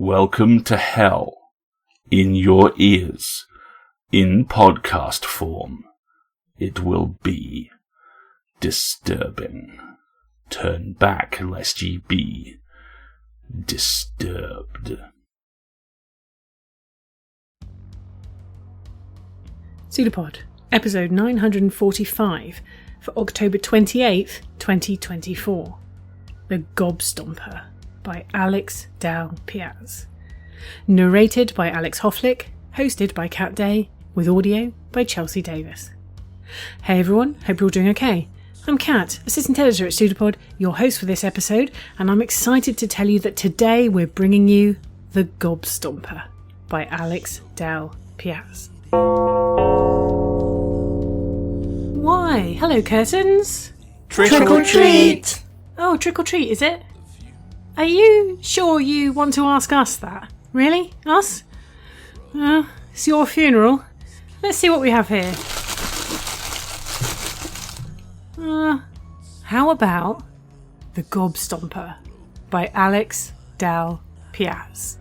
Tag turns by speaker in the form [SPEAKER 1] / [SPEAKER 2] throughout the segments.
[SPEAKER 1] Welcome to hell. In your ears. In podcast form. It will be disturbing. Turn back lest ye be disturbed.
[SPEAKER 2] PseudoPod, episode 945 for October 28th, 2024. The Gobstomper by Alex Dal-Piaz. Narrated by Alex Hofflick, hosted by Kat Day, with audio by Chelsea Davis. Hey everyone, hope you're all doing okay. I'm Kat, assistant editor at PseudoPod, your host for this episode, and I'm excited to tell you that today we're bringing you The Gobstomper by Alex Dal-Piaz. Why? Hello, curtains.
[SPEAKER 3] Trick or treat!
[SPEAKER 2] Oh, trick or treat, is it? Are you sure you want to ask us that? Really? Us? It's your funeral. Let's see what we have here. How about The Gobstomper by Alex Dal-Piaz.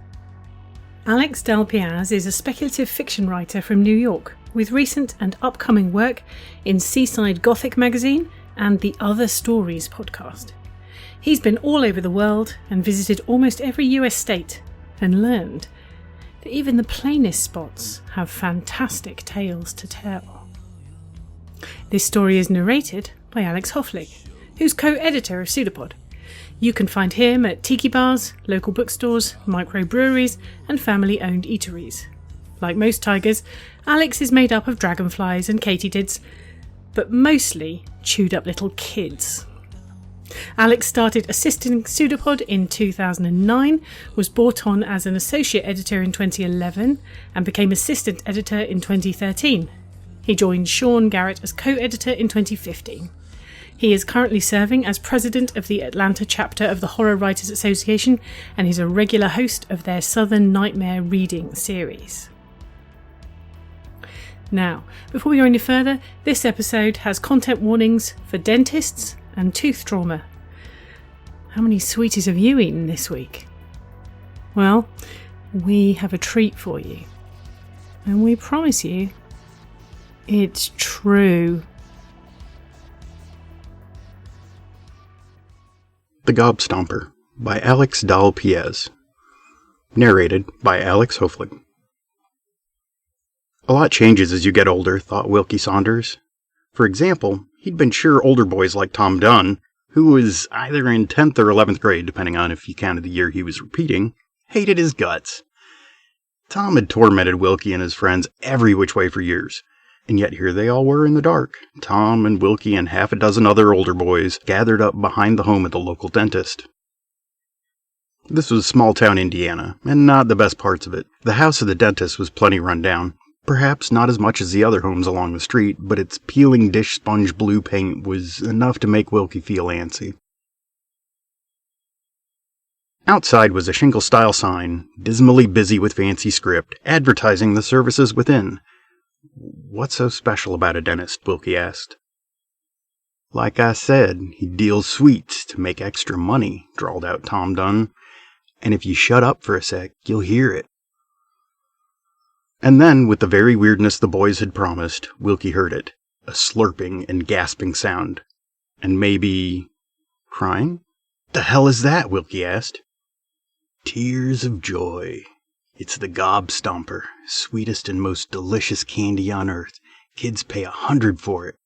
[SPEAKER 2] Alex Dal-Piaz is a speculative fiction writer from New York, with recent and upcoming work in Seaside Gothic magazine and the Other Stories podcast. He's been all over the world and visited almost every US state and learned that even the plainest spots have fantastic tales to tell. This story is narrated by Alex Hofflick, who's co-editor of PseudoPod. You can find him at tiki bars, local bookstores, microbreweries and family-owned eateries. Like most tigers, Alex is made up of dragonflies and katydids, but mostly chewed-up little kids. Alex started assisting PseudoPod in 2009, was brought on as an associate editor in 2011, and became assistant editor in 2013. He joined Sean Garrett as co-editor in 2015. He is currently serving as president of the Atlanta chapter of the Horror Writers Association, and he's a regular host of their Southern Nightmare reading series. Now, before we go any further, this episode has content warnings for dentists and tooth trauma. How many sweeties have you eaten this week? Well, we have a treat for you. And we promise you, it's true.
[SPEAKER 3] The Gobstomper by Alex Dal-Piaz. Narrated by Alex Hofflick. A lot changes as you get older, thought Wilkie Saunders. For example, he'd been sure older boys like Tom Dunn, who was either in 10th or 11th grade, depending on if you counted the year he was repeating, hated his guts. Tom had tormented Wilkie and his friends every which way for years, and yet here they all were in the dark. Tom and Wilkie and half a dozen other older boys gathered up behind the home of the local dentist. This was small-town Indiana, and not the best parts of it. The house of the dentist was plenty run down. Perhaps not as much as the other homes along the street, but its peeling dish sponge blue paint was enough to make Wilkie feel antsy. Outside was a shingle-style sign, dismally busy with fancy script, advertising the services within. What's so special about a dentist? Wilkie asked. Like I said, he deals sweets to make extra money, drawled out Tom Dunn. And if you shut up for a sec, you'll hear it. And then, with the very weirdness the boys had promised, Wilkie heard it. A slurping and gasping sound. And maybe crying? The hell is that? Wilkie asked. Tears of joy. It's the Gobstomper, sweetest and most delicious candy on earth. Kids pay $100 for it.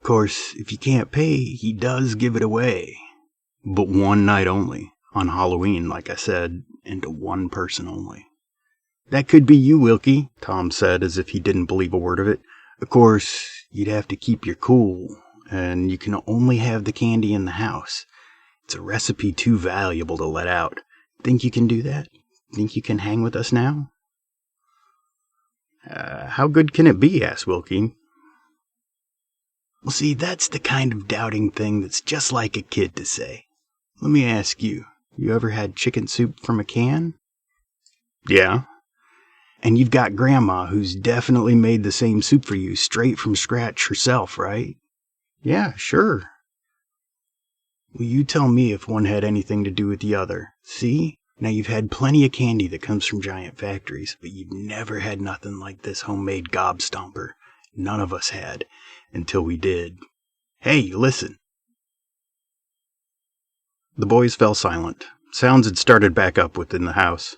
[SPEAKER 3] Of course, if you can't pay, he does give it away. But one night only. On Halloween, like I said, and to one person only. That could be you, Wilkie, Tom said as if he didn't believe a word of it. Of course, you'd have to keep your cool, and you can only have the candy in the house. It's a recipe too valuable to let out. Think you can do that? Think you can hang with us now? How good can it be? Asked Wilkie. Well, see, that's the kind of doubting thing that's just like a kid to say. Let me ask you, you ever had chicken soup from a can? Yeah. And you've got Grandma, who's definitely made the same soup for you straight from scratch herself, right? Yeah, sure. Well, you tell me if one had anything to do with the other. See? Now, you've had plenty of candy that comes from giant factories, but you've never had nothing like this homemade Gobstomper. None of us had, until we did. Hey, listen. The boys fell silent. Sounds had started back up within the house.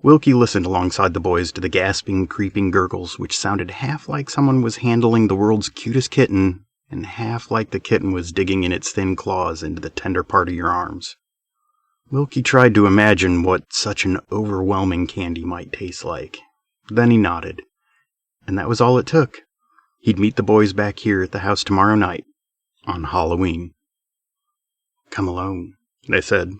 [SPEAKER 3] Wilkie listened alongside the boys to the gasping, creeping gurgles, which sounded half like someone was handling the world's cutest kitten, and half like the kitten was digging in its thin claws into the tender part of your arms. Wilkie tried to imagine what such an overwhelming candy might taste like. Then he nodded. And that was all it took. He'd meet the boys back here at the house tomorrow night, on Halloween. Come alone, they said.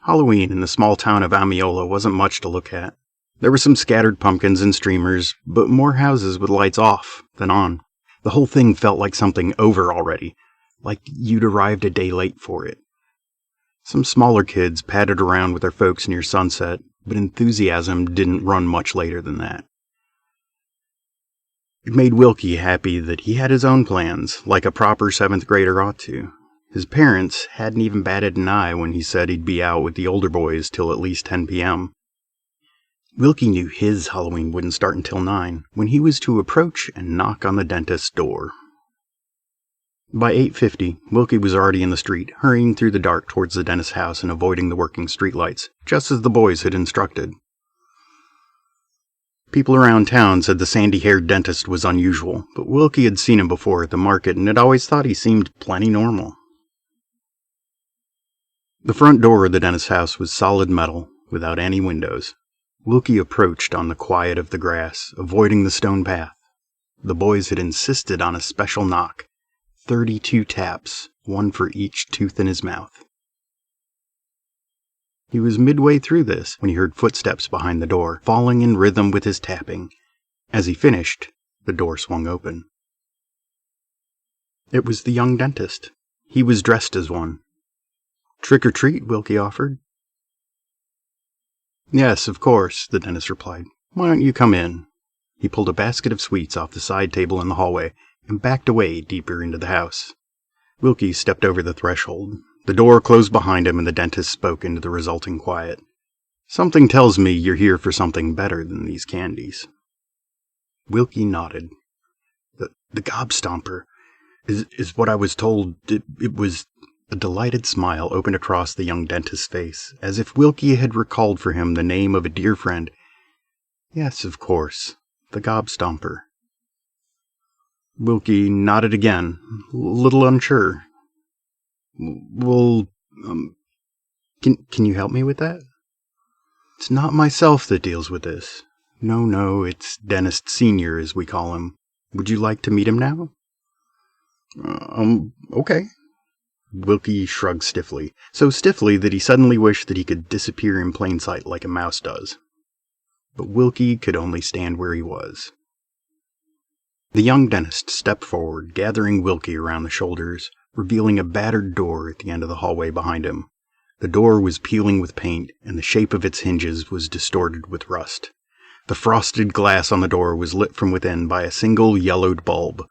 [SPEAKER 3] Halloween in the small town of Amiola wasn't much to look at. There were some scattered pumpkins and streamers, but more houses with lights off than on. The whole thing felt like something over already, like you'd arrived a day late for it. Some smaller kids padded around with their folks near sunset, but enthusiasm didn't run much later than that. It made Wilkie happy that he had his own plans, like a proper 7th grader ought to. His parents hadn't even batted an eye when he said he'd be out with the older boys till at least 10 p.m. Wilkie knew his Halloween wouldn't start until 9, when he was to approach and knock on the dentist's door. By 8:50, Wilkie was already in the street, hurrying through the dark towards the dentist's house and avoiding the working streetlights, just as the boys had instructed. People around town said the sandy-haired dentist was unusual, but Wilkie had seen him before at the market and had always thought he seemed plenty normal. The front door of the dentist's house was solid metal, without any windows. Wilkie approached on the quiet of the grass, avoiding the stone path. The boys had insisted on a special knock. 32 taps, one for each tooth in his mouth. He was midway through this when he heard footsteps behind the door, falling in rhythm with his tapping. As he finished, the door swung open. It was the young dentist. He was dressed as one. "Trick or treat," Wilkie offered. "Yes, of course," the dentist replied. "Why don't you come in?" He pulled a basket of sweets off the side table in the hallway and backed away deeper into the house. Wilkie stepped over the threshold. The door closed behind him and the dentist spoke into the resulting quiet. "Something tells me you're here for something better than these candies." Wilkie nodded. The Gobstomper is what I was told. It was... A delighted smile opened across the young dentist's face, as if Wilkie had recalled for him the name of a dear friend. "Yes, of course. The Gobstomper." Wilkie nodded again, a little unsure. "Well, can you help me with that?" "It's not myself that deals with this. No, it's Dentist Senior, as we call him. Would you like to meet him now?" Okay." Wilkie shrugged stiffly, so stiffly that he suddenly wished that he could disappear in plain sight like a mouse does. But Wilkie could only stand where he was. The young dentist stepped forward, gathering Wilkie around the shoulders, revealing a battered door at the end of the hallway behind him. The door was peeling with paint, and the shape of its hinges was distorted with rust. The frosted glass on the door was lit from within by a single yellowed bulb.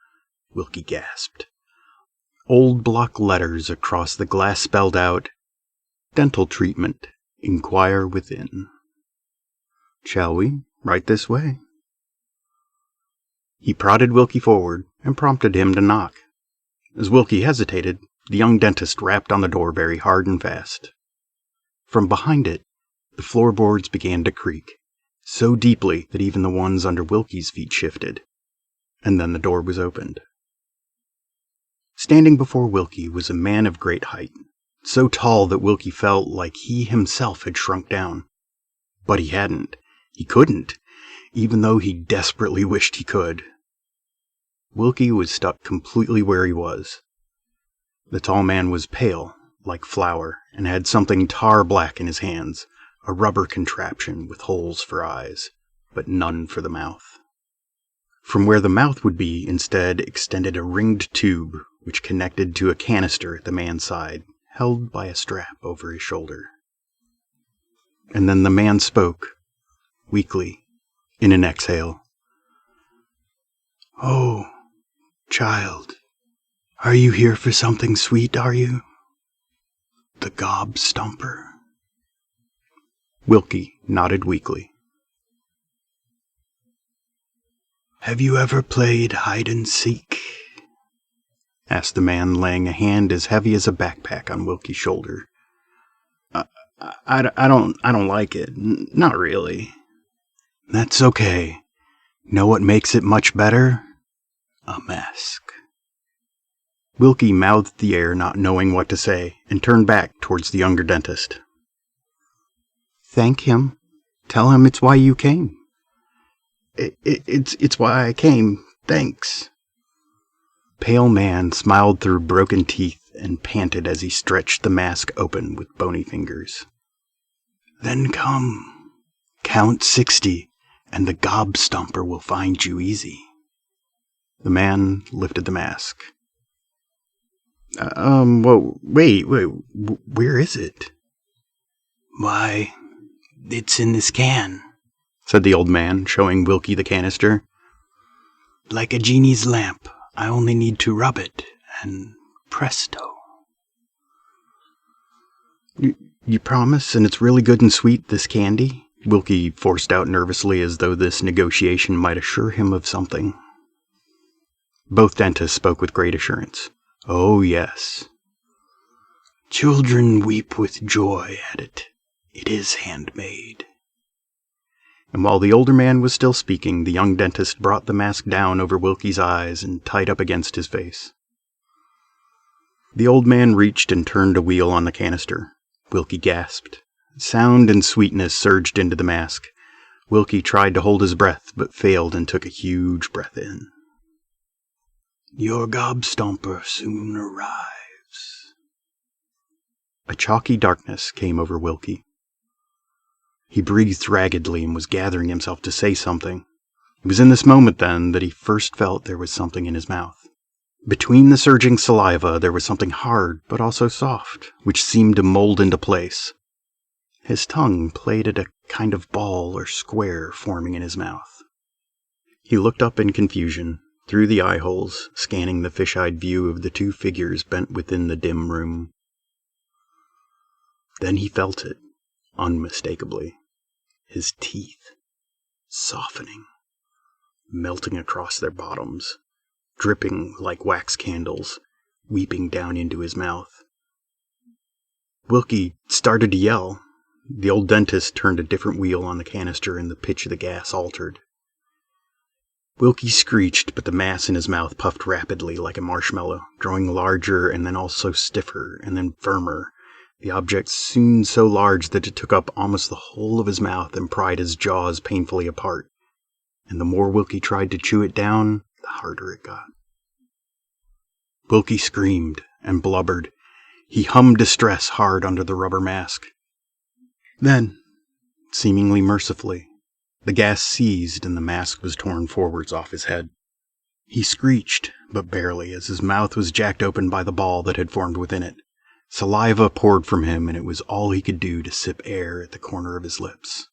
[SPEAKER 3] Wilkie gasped. Old block letters across the glass spelled out, "Dental treatment. Inquire within." "Shall we? Right this way." He prodded Wilkie forward and prompted him to knock. As Wilkie hesitated, the young dentist rapped on the door very hard and fast. From behind it, the floorboards began to creak, so deeply that even the ones under Wilkie's feet shifted. And then the door was opened. Standing before Wilkie was a man of great height, so tall that Wilkie felt like he himself had shrunk down. But he hadn't. He couldn't, even though he desperately wished he could. Wilkie was stuck completely where he was. The tall man was pale, like flour, and had something tar black in his hands, a rubber contraption with holes for eyes, but none for the mouth. From where the mouth would be, instead, extended a ringed tube, which connected to a canister at the man's side, held by a strap over his shoulder. And then the man spoke, weakly, in an exhale. "Oh, child, are you here for something sweet, are you? The Gobstomper." Wilkie nodded weakly. "Have you ever played hide-and-seek?" asked the man, laying a hand as heavy as a backpack on Wilkie's shoulder. I don't like it. Not really." "That's okay. Know what makes it much better? A mask." Wilkie mouthed the air, not knowing what to say, and turned back towards the younger dentist. "Thank him. Tell him it's why you came." It's why I came. Thanks." Pale man smiled through broken teeth and panted as he stretched the mask open with bony fingers. "Then come. Count 60, and the Gobstomper will find you easy." The man lifted the mask. Well, wait, where is it?" "Why, it's in this can," said the old man, showing Wilkie the canister. "Like a genie's lamp, I only need to rub it, and presto." You promise, and it's really good and sweet, this candy?" Wilkie forced out nervously, as though this negotiation might assure him of something. Both dentists spoke with great assurance. "Oh, yes. Children weep with joy at it. It is handmade." And while the older man was still speaking, the young dentist brought the mask down over Wilkie's eyes and tied up against his face. The old man reached and turned a wheel on the canister. Wilkie gasped. Sound and sweetness surged into the mask. Wilkie tried to hold his breath, but failed and took a huge breath in. "Your Gobstomper soon arrives." A chalky darkness came over Wilkie. He breathed raggedly and was gathering himself to say something. It was in this moment, then, that he first felt there was something in his mouth. Between the surging saliva, there was something hard, but also soft, which seemed to mold into place. His tongue played at a kind of ball or square forming in his mouth. He looked up in confusion, through the eye holes, scanning the fish-eyed view of the two figures bent within the dim room. Then he felt it, unmistakably. His teeth, softening, melting across their bottoms, dripping like wax candles, weeping down into his mouth. Wilkie started to yell. The old dentist turned a different wheel on the canister and the pitch of the gas altered. Wilkie screeched, but the mass in his mouth puffed rapidly like a marshmallow, growing larger and then also stiffer and then firmer. The object soon so large that it took up almost the whole of his mouth and pried his jaws painfully apart. And the more Wilkie tried to chew it down, the harder it got. Wilkie screamed and blubbered. He hummed distress hard under the rubber mask. Then, seemingly mercifully, the gas seized and the mask was torn forwards off his head. He screeched, but barely, as his mouth was jacked open by the ball that had formed within it. Saliva poured from him, and it was all he could do to sip air at the corner of his lips.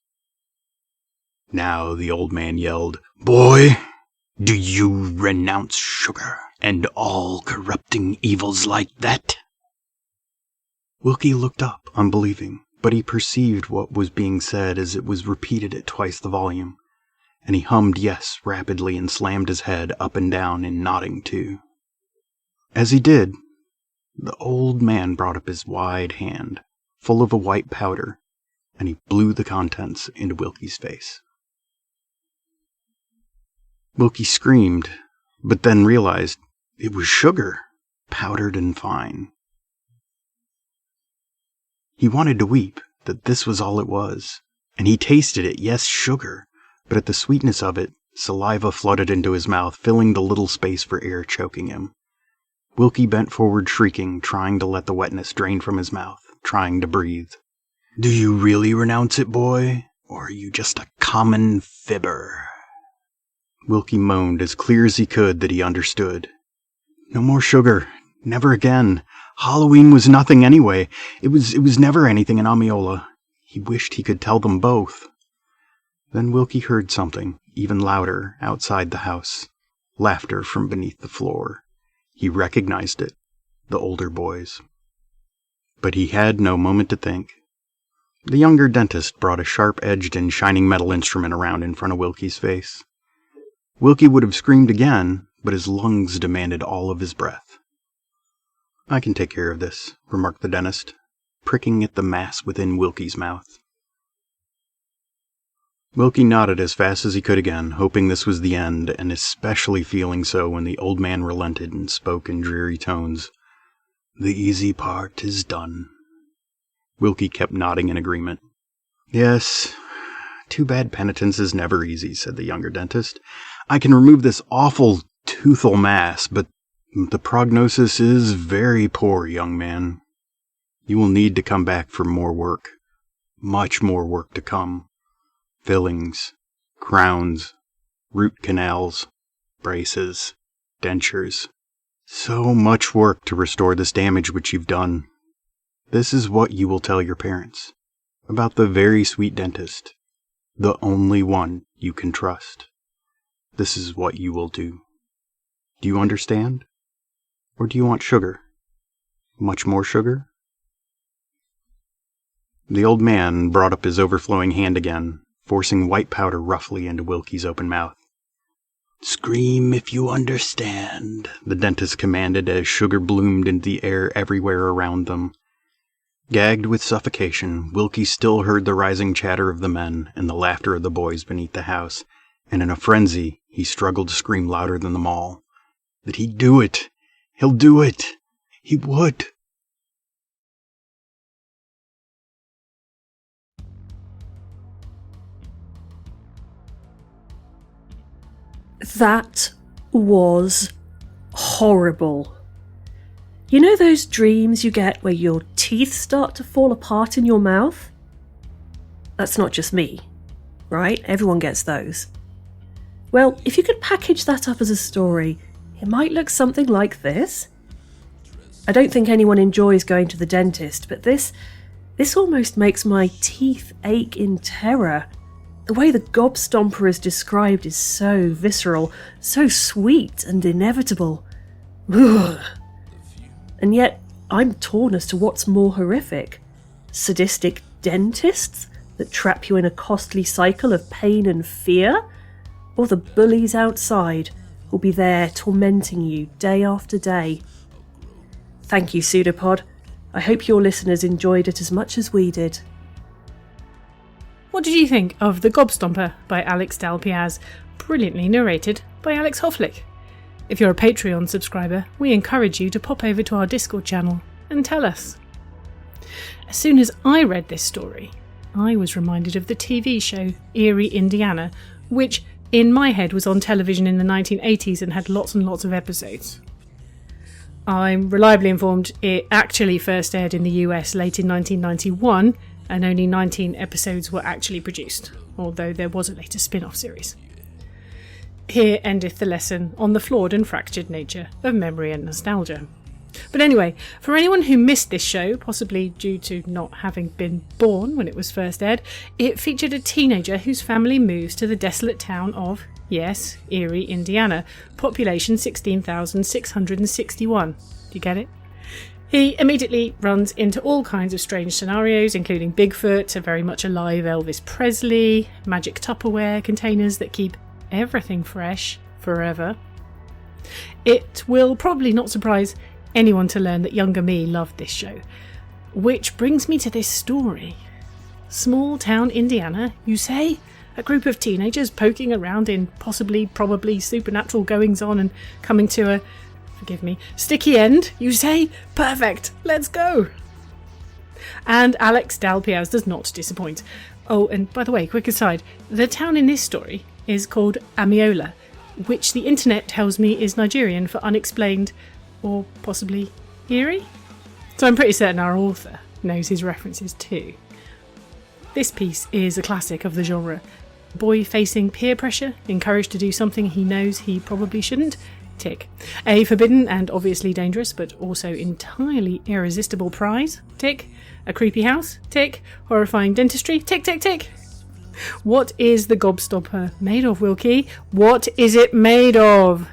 [SPEAKER 3] Now the old man yelled, "Boy, do you renounce sugar and all corrupting evils like that?" Wilkie looked up, unbelieving, but he perceived what was being said as it was repeated at twice the volume, and he hummed yes rapidly and slammed his head up and down in nodding too. As he did, the old man brought up his wide hand, full of a white powder, and he blew the contents into Wilkie's face. Wilkie screamed, but then realized it was sugar, powdered and fine. He wanted to weep, that this was all it was, and he tasted it, yes, sugar, but at the sweetness of it, saliva flooded into his mouth, filling the little space for air choking him. Wilkie bent forward shrieking, trying to let the wetness drain from his mouth, trying to breathe. "Do you really renounce it, boy, or are you just a common fibber?" Wilkie moaned as clear as he could that he understood. "No more sugar. Never again. Halloween was nothing anyway. It was never anything in Amiola." He wished he could tell them both. Then Wilkie heard something, even louder, outside the house. Laughter from beneath the floor. He recognized it, the older boys. But he had no moment to think. The younger dentist brought a sharp-edged and shining metal instrument around in front of Wilkie's face. Wilkie would have screamed again, but his lungs demanded all of his breath. "I can take care of this," remarked the dentist, pricking at the mass within Wilkie's mouth. Wilkie nodded as fast as he could again, hoping this was the end, and especially feeling so when the old man relented and spoke in dreary tones. "The easy part is done." Wilkie kept nodding in agreement. "Yes, too bad penitence is never easy," said the younger dentist. "I can remove this awful toothal mass, but the prognosis is very poor, young man. You will need to come back for more work. Much more work to come. Fillings, crowns, root canals, braces, dentures. So much work to restore this damage which you've done. This is what you will tell your parents about the very sweet dentist, the only one you can trust. This is what you will do. Do you understand? Or do you want sugar? Much more sugar?" The old man brought up his overflowing hand again, forcing white powder roughly into Wilkie's open mouth. "Scream if you understand," the dentist commanded as sugar bloomed into the air everywhere around them. Gagged with suffocation, Wilkie still heard the rising chatter of the men and the laughter of the boys beneath the house, and in a frenzy he struggled to scream louder than them all. That he'd do it! He'll do it! He would!
[SPEAKER 4] That was horrible. You know those dreams you get where your teeth start to fall apart in your mouth? That's not just me, right? Everyone gets those. Well, if you could package that up as a story, it might look something like this. I don't think anyone enjoys going to the dentist, but this almost makes my teeth ache in terror. The way the Gobstomper is described is so visceral, so sweet and inevitable. Ugh. And yet, I'm torn as to what's more horrific. Sadistic dentists that trap you in a costly cycle of pain and fear? Or the bullies outside who'll be there tormenting you day after day? Thank you, PseudoPod. I hope your listeners enjoyed it as much as we did.
[SPEAKER 2] What did you think of The Gobstomper by Alex Dalpiaz, brilliantly narrated by Alex Hofflick? If you're a Patreon subscriber, we encourage you to pop over to our Discord channel and tell us. As soon as I read this story, I was reminded of the TV show Erie, Indiana, which in my head was on television in the 1980s and had lots and lots of episodes. I'm reliably informed it actually first aired in the US late in 1991, and only 19 episodes were actually produced, although there was a later spin-off series. Here endeth the lesson on the flawed and fractured nature of memory and nostalgia. But anyway, for anyone who missed this show, possibly due to not having been born when it was first aired, it featured a teenager whose family moves to the desolate town of, yes, Erie, Indiana, population 16,661. Do you get it? He immediately runs into all kinds of strange scenarios, including Bigfoot, a very much alive Elvis Presley, magic Tupperware containers that keep everything fresh forever. It will probably not surprise anyone to learn that younger me loved this show. Which brings me to this story. Small town Indiana, you say? A group of teenagers poking around in probably supernatural goings-on and coming to a, forgive me, sticky end, you say? Perfect, let's go! And Alex Dalpiaz does not disappoint. Oh, and by the way, quick aside, the town in this story is called Amiola, which the internet tells me is Nigerian for unexplained, or possibly eerie? So I'm pretty certain our author knows his references too. This piece is a classic of the genre. Boy facing peer pressure, encouraged to do something he knows he probably shouldn't, tick. A forbidden and obviously dangerous, but also entirely irresistible prize, tick. A creepy house, tick. Horrifying dentistry, tick, tick, tick. What is the Gobstomper made of, Wilkie? What is it made of?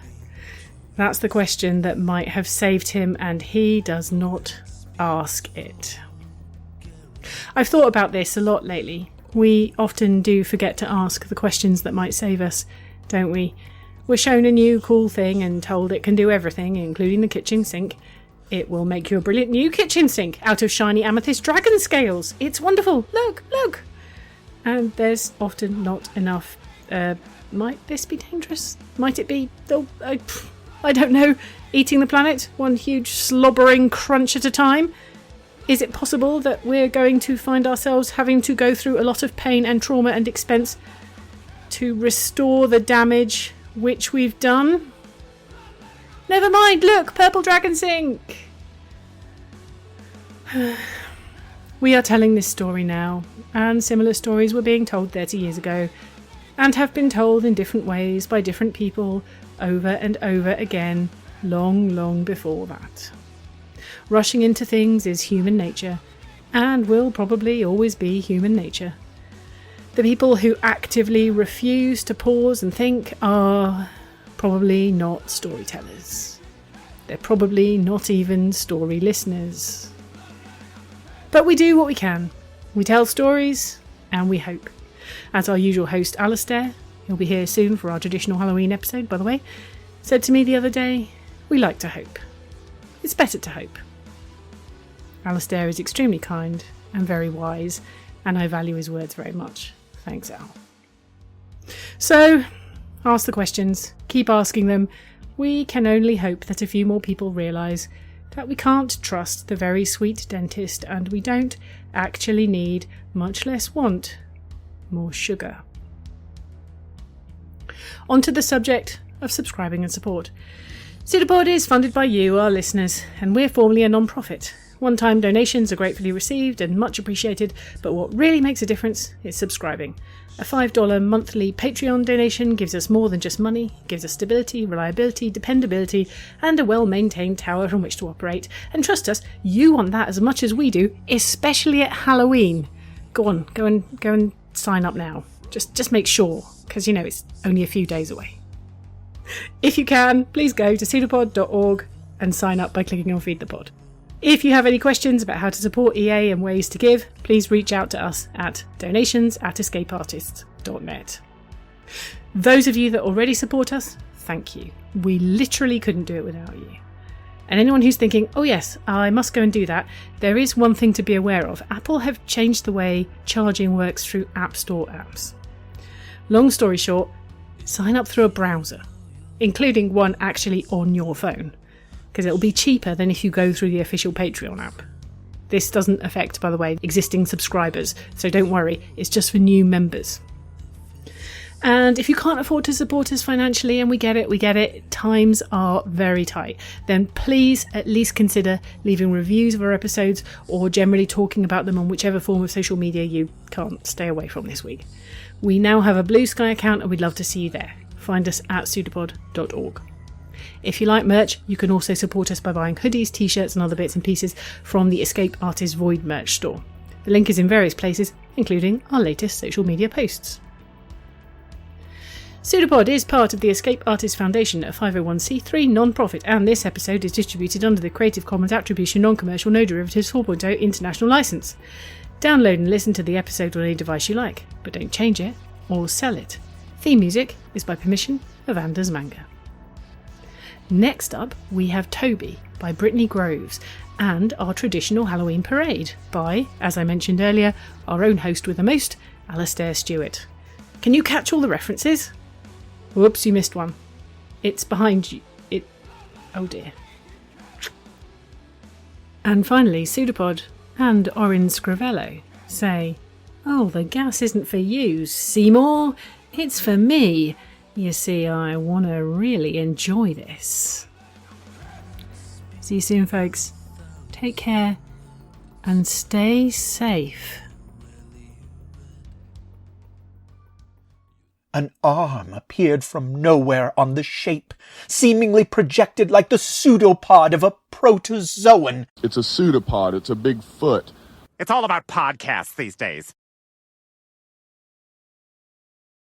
[SPEAKER 2] That's the question that might have saved him, and he does not ask it. I've thought about this a lot lately. We often do forget to ask the questions that might save us, don't we? We're shown a new cool thing and told it can do everything, including the kitchen sink. It will make you a brilliant new kitchen sink out of shiny amethyst dragon scales. It's wonderful. Look, look. And there's often not enough. Might this be dangerous? Might it be, I don't know, eating the planet, one huge slobbering crunch at a time? Is it possible that we're going to find ourselves having to go through a lot of pain and trauma and expense to restore the damage which we've done? Never mind, look, purple dragon sink! We are telling this story now, and similar stories were being told 30 years ago, and have been told in different ways by different people over and over again, long, long before that. Rushing into things is human nature, and will probably always be human nature. The people who actively refuse to pause and think are probably not storytellers. They're probably not even story listeners. But we do what we can. We tell stories, and we hope. As our usual host, Alistair, he'll be here soon for our traditional Halloween episode, by the way, said to me the other day, we like to hope. It's better to hope. Alistair is extremely kind and very wise, and I value his words very much. Thanks, Al. So, ask the questions, keep asking them. We can only hope that a few more people realise that we can't trust the very sweet dentist, and we don't actually need, much less want, more sugar. On to the subject of subscribing and support. PseudoPod is funded by you, our listeners, and we're formally a non-profit. One-time donations are gratefully received and much appreciated, but what really makes a difference is subscribing. A $5 monthly Patreon donation gives us more than just money, gives us stability, reliability, dependability, and a well-maintained tower from which to operate. And trust us, you want that as much as we do, especially at Halloween. Go on, go and sign up now. Just make sure, because it's only a few days away. If you can, please go to pseudopod.org and sign up by clicking on Feed the Pod. If you have any questions about how to support EA and ways to give, please reach out to us at donations@escapeartists.net. Those of you that already support us, thank you. We literally couldn't do it without you. And anyone who's thinking, oh yes, I must go and do that, there is one thing to be aware of. Apple have changed the way charging works through App Store apps. Long story short, sign up through a browser, including one actually on your phone, because it'll be cheaper than if you go through the official Patreon app. This doesn't affect, by the way, existing subscribers, so don't worry, it's just for new members. And if you can't afford to support us financially, and we get it, times are very tight, then please at least consider leaving reviews of our episodes or generally talking about them on whichever form of social media you can't stay away from this week. We now have a Blue Sky account and we'd love to see you there. Find us at pseudopod.org. If you like merch, you can also support us by buying hoodies, t-shirts and other bits and pieces from the Escape Artist Void merch store. The link is in various places, including our latest social media posts. PseudoPod is part of the Escape Artist Foundation, a 501c3 non-profit, and this episode is distributed under the Creative Commons Attribution Non-Commercial No Derivatives 4.0 International License. Download and listen to the episode on any device you like, but don't change it or sell it. Theme music is by permission of Anders Manga. Next up, we have Toby by Brittany Groves and our traditional Halloween parade by, as I mentioned earlier, our own host with the most, Alistair Stewart. Can you catch all the references? Whoops, you missed one. It's behind you. Oh dear. And finally, PseudoPod and Orin Scrivello say, oh, the gas isn't for you, Seymour. It's for me. You see, I want to really enjoy this. See you soon, folks. Take care and stay safe.
[SPEAKER 5] An arm appeared from nowhere on the shape, seemingly projected like the pseudopod of a protozoan.
[SPEAKER 6] It's a pseudopod. It's a big foot.
[SPEAKER 7] It's all about podcasts these days.